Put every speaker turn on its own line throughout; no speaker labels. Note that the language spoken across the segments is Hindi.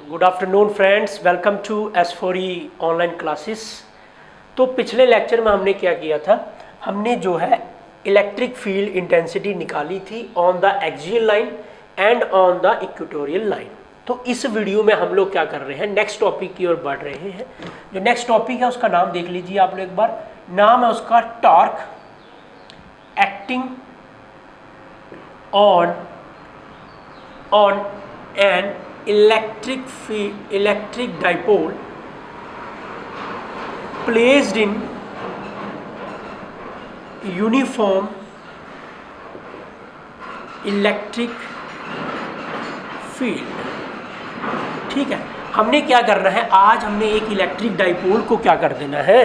Good afternoon friends, welcome to S4E online classes. तो पिछले लेक्चर में हमने क्या किया था, हमने जो है इलेक्ट्रिक फील्ड इंटेंसिटी निकाली थी on the axial line and on the equatorial line. तो इस वीडियो में हम लोग क्या कर रहे हैं, नेक्स्ट टॉपिक की ओर बढ़ रहे हैं। जो नेक्स्ट टॉपिक है उसका नाम देख लीजिए आप लोग एक बार, नाम है उसका torque acting on an electric dipole placed in uniform electric field। ठीक है, हमने क्या करना है, आज हमने एक इलेक्ट्रिक डाइपोल को क्या कर देना है,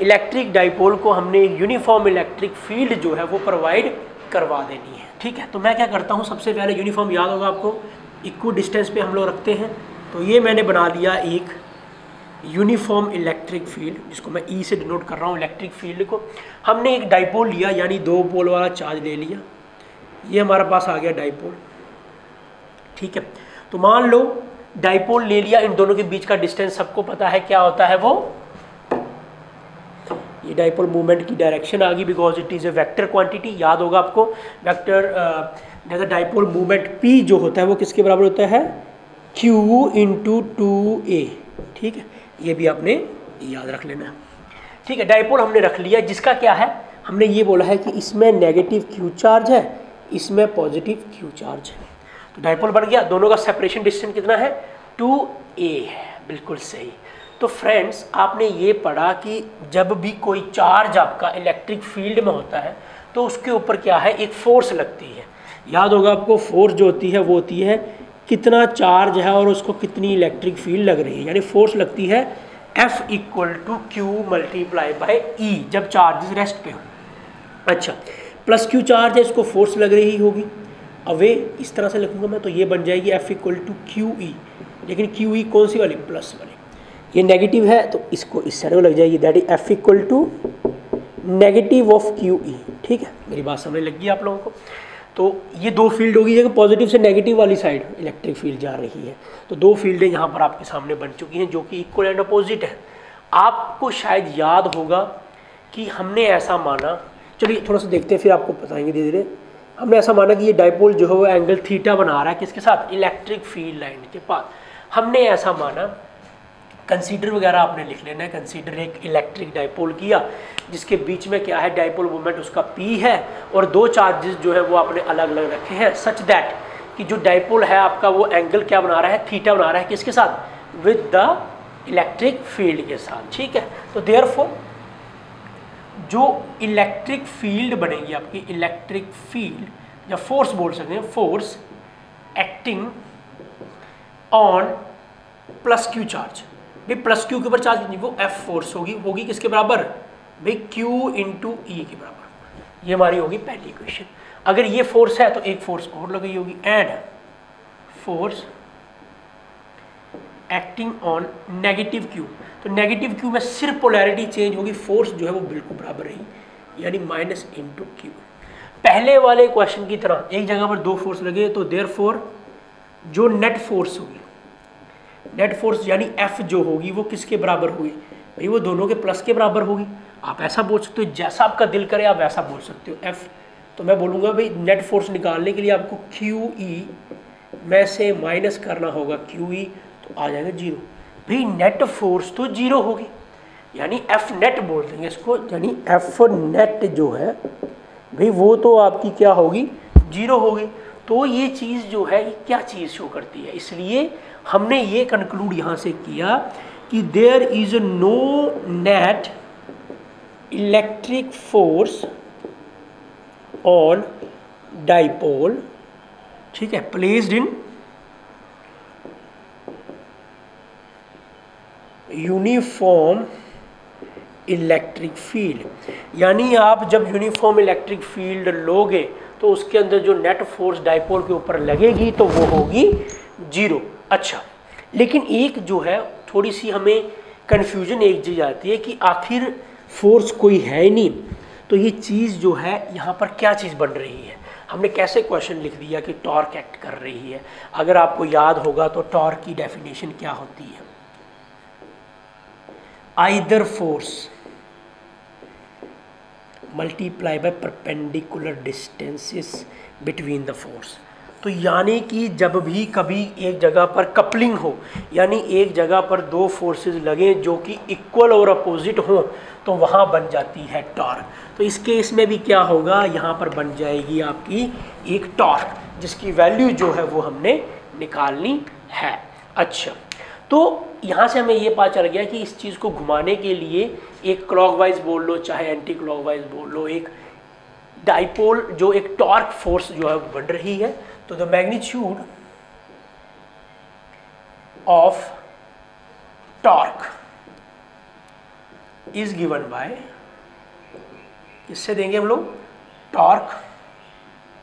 इलेक्ट्रिक डाइपोल को हमने एक यूनिफॉर्म इलेक्ट्रिक फील्ड जो है वो प्रोवाइड करवा देनी है। ठीक है, तो मैं क्या करता हूँ, सबसे पहले यूनिफॉर्म याद होगा आपको, इक्वल डिस्टेंस पे हम लोग रखते हैं। तो ये मैंने बना लिया एक यूनिफॉर्म इलेक्ट्रिक फील्ड, जिसको मैं ई से डिनोट कर रहा हूँ इलेक्ट्रिक फील्ड को। हमने एक डाइपोल लिया, यानी दो पोल वाला चार्ज ले लिया, ये हमारे पास आ गया डाइपोल। ठीक है, तो मान लो डाइपोल ले लिया, इन दोनों के बीच का डिस्टेंस सबको पता है क्या होता है, वो ये डाइपोल मूवमेंट की डायरेक्शन आ गई, because it is a vector quantity. याद होगा आपको, वेक्टर डाइपोल मूवमेंट P जो होता है वो किसके बराबर होता है, Q इंटू 2A। ठीक है, ये भी आपने याद रख लेना। ठीक है, डाइपोल हमने रख लिया, जिसका क्या है, हमने ये बोला है कि इसमें नेगेटिव Q चार्ज है, इसमें पॉजिटिव Q चार्ज है। तो डाइपोल बन गया, दोनों का सेपरेशन डिस्टेंस कितना है, 2A है। बिल्कुल सही। तो फ्रेंड्स, आपने ये पढ़ा कि जब भी कोई चार्ज आपका इलेक्ट्रिक फील्ड में होता है तो उसके ऊपर क्या है, एक फोर्स लगती है। याद होगा आपको, फोर्स जो होती है वो होती है कितना चार्ज है और उसको कितनी इलेक्ट्रिक फील्ड लग रही है, यानी फोर्स लगती है F equal to Q multiply by E, जब चार्ज रेस्ट पे हो। अच्छा, प्लस Q चार्ज है, इसको फोर्स लग रही होगी, अवे इस तरह से लिखूंगा मैं, तो ये बन जाएगी F इक्वल टू QE। लेकिन QE कौन सी वाली, प्लस वाली, ये नेगेटिव है तो इसको इस साइड में लग जाएगी, that is F equal to negative of QE। ठीक है, मेरी बात समझ लगी आप लोगों को। तो ये दो फील्ड होगी, जगह पॉजिटिव से नेगेटिव वाली साइड इलेक्ट्रिक फील्ड जा रही है। तो दो फील्डें यहाँ पर आपके सामने बन चुकी हैं जो कि इक्वल एंड अपोजिट है। आपको शायद याद होगा कि हमने ऐसा माना, चलिए थोड़ा सा देखते हैं फिर आपको बताएंगे धीरे धीरे। हमने ऐसा माना कि ये डाइपोल जो है वो एंगल थीटा बना रहा है, किसके साथ, इलेक्ट्रिक फील्ड लाइन के पास। हमने ऐसा माना, कंसीडर वगैरह आपने लिख लेना है, कंसीडर एक इलेक्ट्रिक डाइपोल किया जिसके बीच में क्या है, डाइपोल मोमेंट उसका P है और दो चार्जेस जो है वो आपने अलग अलग रखे हैं, सच दैट कि जो डाइपोल है आपका वो एंगल क्या बना रहा है, थीटा बना रहा है, किसके साथ, विद द इलेक्ट्रिक फील्ड के साथ। ठीक है, तो देयरफॉर जो इलेक्ट्रिक फील्ड बनेगी आपकी, इलेक्ट्रिक फील्ड या फोर्स बोल सकते हैं, force acting on plus Q charge, भाई प्लस Q के ऊपर चार्ज कितनी, वो F फोर्स होगी किसके बराबर, भाई Q इंटू E के बराबर। ये हमारी होगी पहली इक्वेशन। अगर ये फोर्स है तो एक फोर्स और लगी होगी, and force acting on negative Q। तो नेगेटिव Q में सिर्फ पोलैरिटी चेंज होगी, फोर्स जो है वो बिल्कुल बराबर रही, यानी माइनस इंटू Q। पहले वाले क्वेश्चन की तरह एक जगह पर दो फोर्स लगे, तो देयरफॉर जो नेट फोर्स होगी, नेट फोर्स यानी F जो होगी वो किसके बराबर होगी, भाई वो दोनों के प्लस के बराबर होगी। आप ऐसा बोल सकते हो, जैसा आपका दिल करे आप वैसा बोल सकते हो। F तो मैं बोलूँगा भाई नेट फोर्स निकालने के लिए आपको QE में से माइनस करना होगा QE, तो आ जाएगा 0। भाई नेट फोर्स तो 0 होगी, यानी F नेट बोल देंगे इसको, यानी F नेट जो है भाई वो तो आपकी क्या होगी, 0 होगी। तो ये चीज़ जो है ये क्या चीज़ शो करती है, इसलिए हमने ये कंक्लूड यहाँ से किया कि there is no net electric force on dipole, ठीक है, placed in uniform electric field. यानी आप जब यूनिफॉर्म इलेक्ट्रिक फील्ड लोगे तो उसके अंदर जो नेट फोर्स डाइपोल के ऊपर लगेगी तो वो होगी 0। अच्छा, लेकिन एक जो है थोड़ी सी हमें कन्फ्यूजन एक चीज़ आती है कि आखिर फोर्स कोई है ही नहीं, तो ये चीज़ जो है यहाँ पर क्या चीज़ बन रही है। हमने कैसे क्वेश्चन लिख दिया कि टॉर्क एक्ट कर रही है। अगर आपको याद होगा तो टॉर्क की डेफिनेशन क्या होती है, either force multiply by perpendicular distances between the force. तो यानी कि जब भी कभी एक जगह पर कपलिंग हो, यानी एक जगह पर दो फोर्सेस लगें जो कि इक्वल और अपोजिट हों, तो वहाँ बन जाती है टॉर्क। तो इस केस में भी क्या होगा, यहाँ पर बन जाएगी आपकी एक टॉर्क जिसकी वैल्यू जो है वो हमने निकालनी है। अच्छा, तो यहाँ से हमें ये पता चल गया कि इस चीज़ को घुमाने के लिए एक क्लॉकवाइज बोल लो चाहे एंटी क्लॉकवाइज बोल लो, एक डाइपोल जो एक टॉर्क फोर्स जो है बन रही है। तो the magnitude of torque is given by, इससे देंगे हम लोग टॉर्क,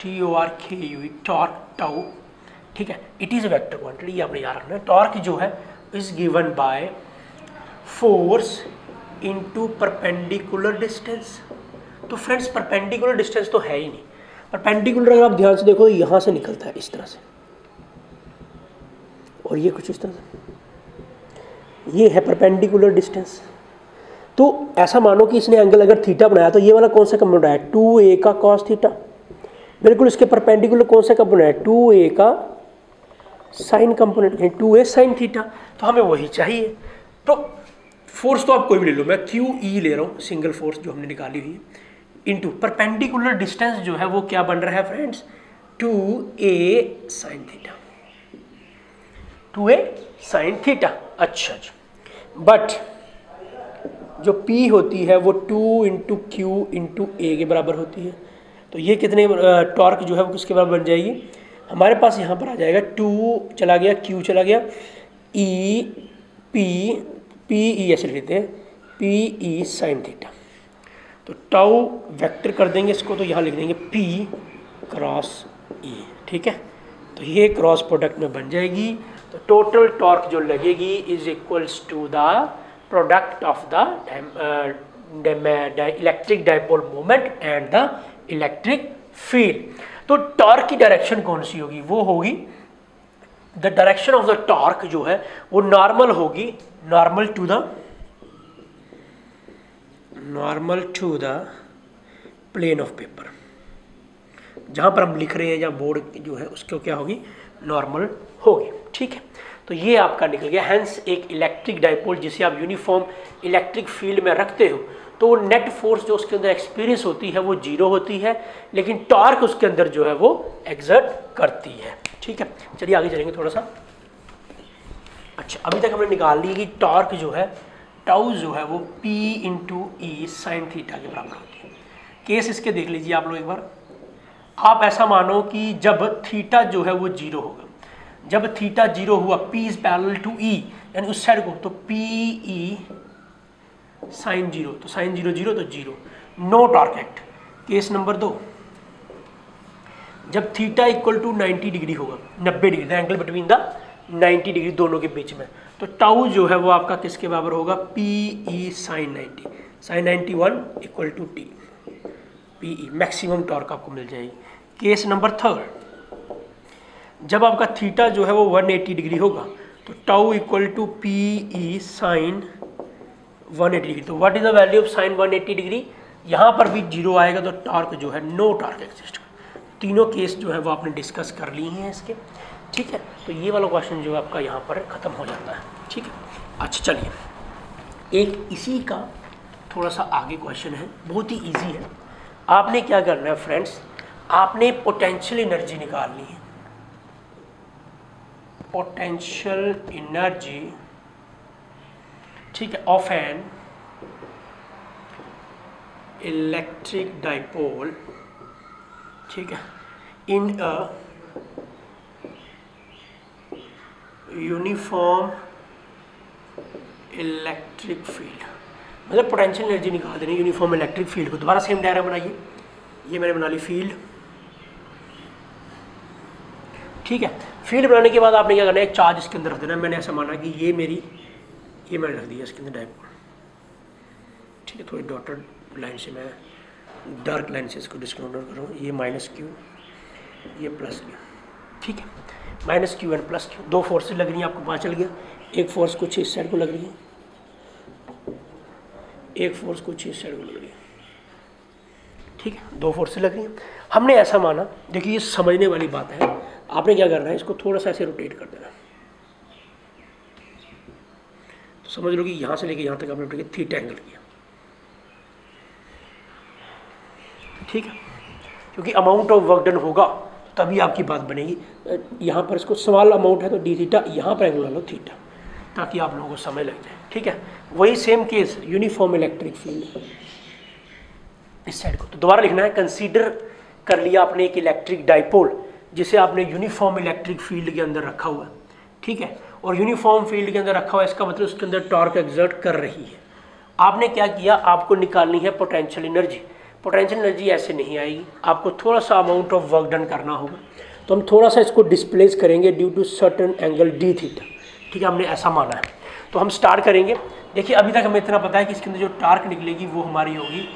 TORKU, टॉर्क टाउ, ठीक है। It is a vector quantity, ये आपने याद रखना है। टॉर्क जो है is given by force into perpendicular distance. तो फ्रेंड्स परपेंडिकुलर डिस्टेंस तो है ही नहीं, परपेंडिकुलर अगर आप ध्यान से देखो यहाँ से निकलता है इस तरह से, और ये कुछ इस तरह से, ये है परपेंडिकुलर डिस्टेंस। तो ऐसा मानो कि इसने एंगल अगर थीटा बनाया तो ये वाला कौन सा कंपोनेंट है, 2a का कॉस थीटा। बिल्कुल इसके परपेंडिकुलर कौन सा कंपोनेंट है, 2a का साइन कंपोनेंट है, 2a साइन थीटा। तो हमें वही चाहिए। तो फोर्स तो आप कोई भी ले लो, मैं QE ले रहा हूँ, सिंगल फोर्स जो हमने निकाली हुई है, इनटू परपेंडिकुलर डिस्टेंस जो है वो क्या बन रहा है friends, 2a sine theta, 2a sine theta. अच्छा जी, बट जो P होती है वो 2 इंटू क्यू इंटू ए के बराबर होती है। तो ये कितने टॉर्क जो है वो किसके बराबर बन जाएगी, हमारे पास यहाँ पर आ जाएगा 2 चला गया, Q चला गया, PE ऐसे लिखते हैं, PE साइन थीटा। तो टाउ वेक्टर कर देंगे इसको, तो यहाँ लिख देंगे P क्रॉस E, ठीक है। तो ये क्रॉस प्रोडक्ट में बन जाएगी। तो टोटल टॉर्क जो लगेगी is equals to the product of the electric dipole moment and the electric field. तो टॉर्क की डायरेक्शन कौन सी होगी, वो होगी the direction of the torque जो है वो नॉर्मल होगी, normal to the plane of paper. जहाँ पर हम लिख रहे हैं या बोर्ड जो है उसको क्या होगी, नॉर्मल होगी, ठीक है। तो ये आपका निकल गया। हैंस एक इलेक्ट्रिक डाइपोल जिसे आप यूनिफॉर्म इलेक्ट्रिक फील्ड में रखते हो तो नेट फोर्स जो उसके अंदर एक्सपीरियंस होती है वो 0 होती है, लेकिन टॉर्क उसके अंदर जो है वो एक्सर्ट करती है, ठीक है। चलिए आगे चलेंगे थोड़ा सा। अच्छा, अभी तक हमने निकाल ली कि टॉर्क जो है टाउ जो है वो P इंटू ई साइन थीटा के बराबर होती है। केस इसके देख लीजिए आप लोग एक बार। आप ऐसा मानो कि जब थीटा जो है वो 0 होगा, जब थीटा 0 हुआ, P is parallel to E, यानी उस साइड को, तो PE साइन 0, तो साइन 0 0 तो 0, no torque act. Case number 2, जब थीटा इक्वल टू 90 डिग्री होगा, 90 degree, the angle between the 90 degree दोनों के बीच में, तो टाउ जो है वो आपका किसके बराबर होगा, PE sine 90, sine 91 equal to T, PE maximum torque आपको मिल जाएगी। केस नंबर 3, जब आपका थीटा जो है वो 180 डिग्री होगा तो tau equal to PE sine 180 degree. तो what is the value of sine 180 degree, यहाँ पर भी 0 आएगा, तो टॉर्क जो है नो टॉर्क एक्सिस्ट। तीनों केस जो है वो आपने डिस्कस कर ली हैं इसके, ठीक है। तो ये वाला क्वेश्चन जो है आपका यहाँ पर ख़त्म हो जाता है, ठीक है। अच्छा चलिए, एक इसी का थोड़ा सा आगे क्वेश्चन है, बहुत ही ईजी है। आपने क्या करना है फ्रेंड्स, आपने पोटेंशियल एनर्जी निकालनी है, पोटेंशियल एनर्जी, ठीक है, ऑफ एन इलेक्ट्रिक डाइपोल, ठीक है, इन अ यूनिफॉर्म इलेक्ट्रिक फील्ड। मतलब पोटेंशियल एनर्जी निकाल देनी यूनिफॉर्म इलेक्ट्रिक फील्ड को। दोबारा सेम डायग्राम बनाइए, ये मैंने बना ली फील्ड, ठीक है। फील्ड बनाने के बाद आपने क्या करना है, एक चार्ज इसके अंदर रख देना। मैंने ऐसा माना कि ये मैंने रख दिया इसके अंदर डाइपोल, ठीक है। थोड़ी डॉटेड लाइन से, मैं डार्क लाइन से इसको डिस्क्रिमिनेट कर रहा हूँ। ये -Q, ये प्लस क्यू, ठीक है, minus Q and plus Q, दो फोर्सेज लग रही हैं, आपको पता चल गया। एक फोर्स कुछ इस साइड को लग रही है, एक फोर्स कुछ इस साइड को लग रही है, ठीक है, दो फोर्सेज लग रही हैं। हमने ऐसा माना, देखिए ये समझने वाली बात है, आपने क्या करना है, इसको थोड़ा सा ऐसे रोटेट कर देना, तो समझ लो कि यहाँ से लेके यहाँ तक आपने रोटेट थीटा एंगल किया, ठीक है, क्योंकि अमाउंट ऑफ वर्क डन होगा तभी आपकी बात बनेगी। यहाँ पर इसको स्मॉल अमाउंट है तो डी थीटा, यहाँ पर एंगल ला लो थीटा, ताकि आप लोगों को समय लग जाए, ठीक है। वही same case uniform electric field इस साइड को, तो दोबारा लिखना है, कंसीडर कर लिया आपने एक इलेक्ट्रिक डाइपोल जिसे आपने यूनिफॉर्म इलेक्ट्रिक फील्ड के अंदर रखा हुआ है, ठीक है, और यूनिफॉर्म फील्ड के अंदर रखा हुआ है, इसका मतलब उसके अंदर टॉर्क एक्सर्ट कर रही है। आपने क्या किया, आपको निकालनी है पोटेंशियल एनर्जी। पोटेंशियल एनर्जी ऐसे नहीं आएगी, आपको थोड़ा सा अमाउंट ऑफ वर्क डन करना होगा, तो हम थोड़ा सा इसको डिस्प्लेस करेंगे due to certain angle d theta, ठीक है, हमने ऐसा माना है। तो हम स्टार्ट करेंगे, देखिए अभी तक हमें इतना पता है कि इसके अंदर जो टार्क निकलेगी वो हमारी होगी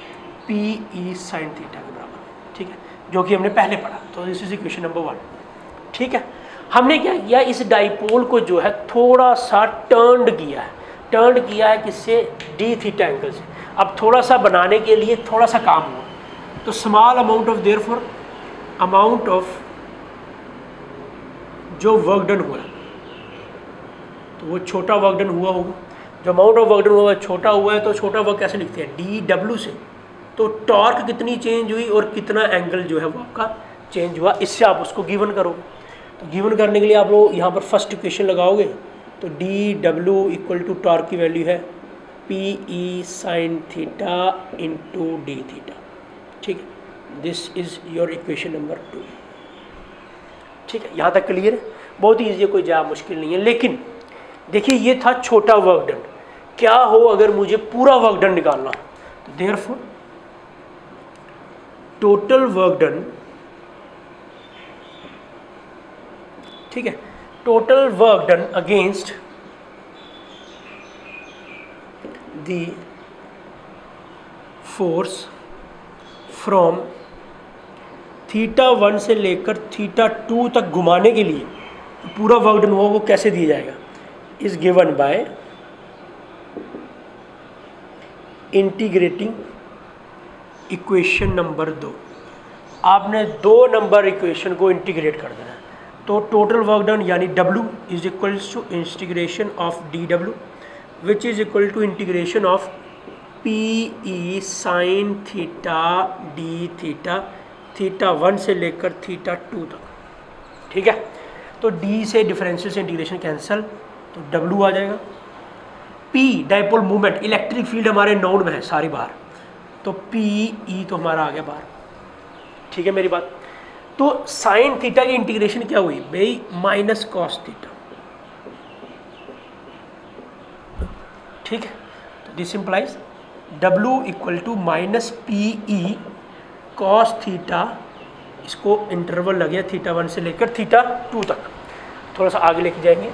पी ई साइन थीटा के बराबर, ठीक है, जो कि हमने पहले पढ़ा। तो दिस इज इक्वेशन नंबर 1, ठीक है। हमने क्या किया, इस डाइपोल को जो है थोड़ा सा टर्न्ड किया है किससे, डी थीटा एंगल से। अब थोड़ा सा बनाने के लिए थोड़ा सा काम हुआ, तो small amount of, therefore amount of जो वर्क डन हुआ तो वो छोटा वर्क डन हुआ होगा। जो अमाउंट ऑफ वर्क डन हुआ है छोटा हुआ है, तो छोटा वर्क कैसे लिखते हैं, डी डब्ल्यू से। तो टॉर्क कितनी चेंज हुई और कितना एंगल जो है वो आपका चेंज हुआ, इससे आप उसको गिवन करोगे। तो गिवन करने के लिए आप लोग यहाँ पर फर्स्ट इक्वेशन लगाओगे, तो डी डब्ल्यू इक्वल टू टॉर्क की वैल्यू है p e sine theta into d theta, ठीक है, this is your equation number 2, ठीक है। यहाँ तक क्लियर है, बहुत ही ईजी है, कोई ज़्यादा मुश्किल नहीं है। लेकिन देखिए ये था छोटा वर्क डन, क्या हो अगर मुझे पूरा वर्क डन निकालना, तो देयरफॉर टोटल वर्क डन, ठीक है, total work done against the force from theta 1 से लेकर थीटा 2 तक घुमाने के लिए तो पूरा वर्क डन हुआ वो कैसे दिया जाएगा, is given by integrating equation number 2। आपने 2 नंबर इक्वेशन को इंटीग्रेट कर देना है। तो टोटल वर्क डन यानी W is equals to integration of d डब्ल्यू which is equal to integration of p e sine theta d theta, theta 1 से लेकर थीटा 2 तक, ठीक है। तो D से डिफरेंशियल से इंटीग्रेशन कैंसिल, तो W आ जाएगा। P dipole movement, electric field हमारे नोड में है सारी बाहर, तो पी ई तो हमारा आ गया बाहर, ठीक है मेरी बात। तो साइन थीटा की इंटीग्रेशन क्या हुई भाई, माइनस कॉस थीटा, ठीक है। तो this implies W equal to minus P E cos theta, इसको इंटरवल लग गया थीटा 1 से लेकर थीटा 2 तक, थोड़ा सा आगे लेके जाएंगे,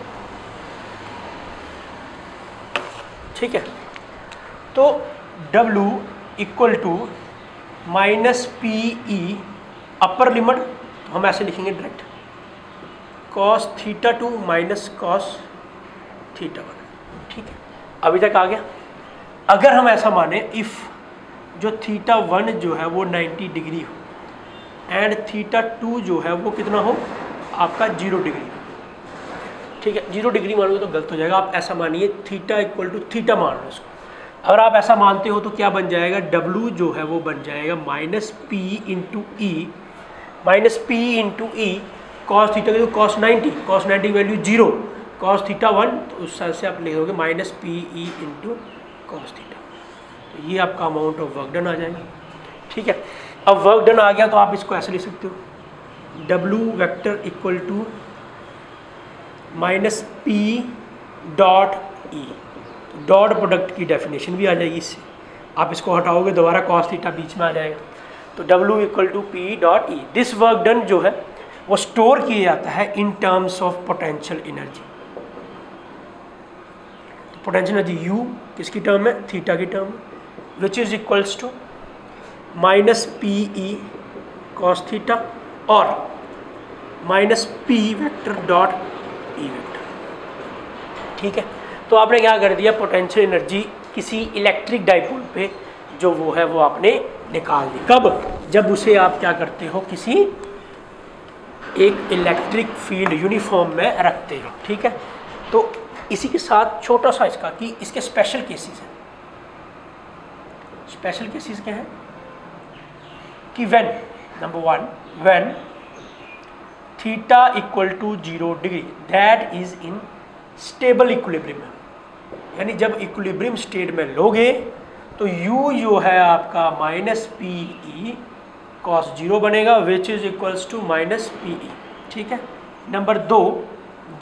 ठीक है। तो W equal to minus P e upper limit, तो हम ऐसे लिखेंगे direct, cos theta 2 minus cos theta 1, ठीक है। अभी तक आ गया। अगर हम ऐसा माने इफ़ जो थीटा 1 जो है वो 90 डिग्री हो एंड थीटा 2 जो है वो कितना हो आपका 0 डिग्री, ठीक है। 0 डिग्री मानोगे तो गलत हो जाएगा, आप ऐसा मानिए थीटा इक्वल टू थीटा मान लो इसको। अगर आप ऐसा मानते हो तो क्या बन जाएगा, W जो है वो बन जाएगा minus P into E, minus P into E cos theta की, कॉस 90 की वैल्यू 0, कॉस थीटा 1, तो उस साइड से आप लिखोगे minus P E into cos theta, तो ये आपका अमाउंट ऑफ वर्क डन आ जाएगा, ठीक है। अब वर्क डन आ गया तो आप इसको ऐसे लिख सकते हो, W vector equal to minus p dot e, dot product की डेफिनेशन भी आ जाएगी इससे, आप इसको हटाओगे दोबारा कॉस थीटा बीच में आ जाएगा, तो W equal to P dot E. This work done जो है वो स्टोर किया जाता है in terms of potential energy. तो पोटेंशियल एनर्जी U किसकी टर्म है, थीटा की term, which is equals to minus P E cos theta, और minus P vector dot E vector. ठीक है, तो आपने क्या कर दिया, पोटेंशियल एनर्जी किसी इलेक्ट्रिक डाइपोल पे जो वो है वो आपने निकाल दी। कब? जब उसे आप क्या करते हो, किसी एक इलेक्ट्रिक फील्ड यूनिफॉर्म में रखते हो। ठीक है, तो इसी के साथ छोटा सा इसका कि इसके स्पेशल केसेस हैं। स्पेशल केसेस क्या हैं कि when number 1 when theta equal to 0 degree that is in stable equilibrium, यानी जब इक्विलिब्रियम स्टेट में लोगे तो u जो है आपका माइनस पी ई कॉस 0 बनेगा which is equals to minus P e. ठीक है, नंबर 2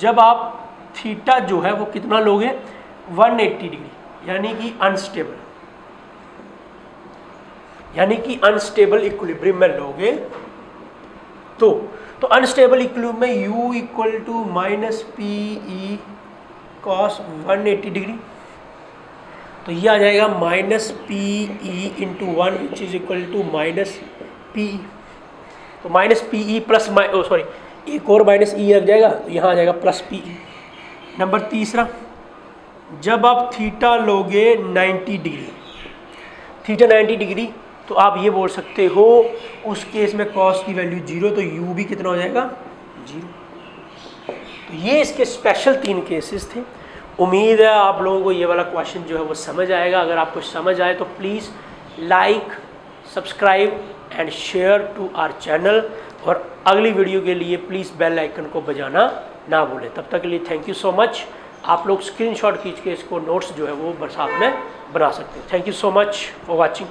जब आप थीटा जो है वो कितना लोगे 180 डिग्री यानी कि अनस्टेबल, यानी कि अनस्टेबल इक्विलिब्रियम में लोगे तो अनस्टेबल इक्विलिब्रियम में u equal to minus P E cos 180 degree, तो ये आ जाएगा minus P E into 1 which is equal to minus P E. तो minus P E plus sorry एक और माइनस ई लग जाएगा, तो यहाँ आ जाएगा प्लस पी ई। नंबर 3 जब आप थीटा लोगे 90 डिग्री, थीटा 90 डिग्री, तो आप ये बोल सकते हो उस केस में कॉस की वैल्यू 0, तो u भी कितना हो जाएगा 0। तो ये इसके स्पेशल 3 केसेस थे। उम्मीद है आप लोगों को ये वाला क्वेश्चन जो है वो समझ आएगा। अगर आपको समझ आए तो please like, subscribe and share to our channel, और अगली वीडियो के लिए प्लीज़ बेल आइकन को बजाना ना भूलें। तब तक के लिए थैंक यू सो मच। आप लोग स्क्रीनशॉट खींच के इसको नोट्स जो है वो साथ में बना सकते हैं। Thank you so much for watching.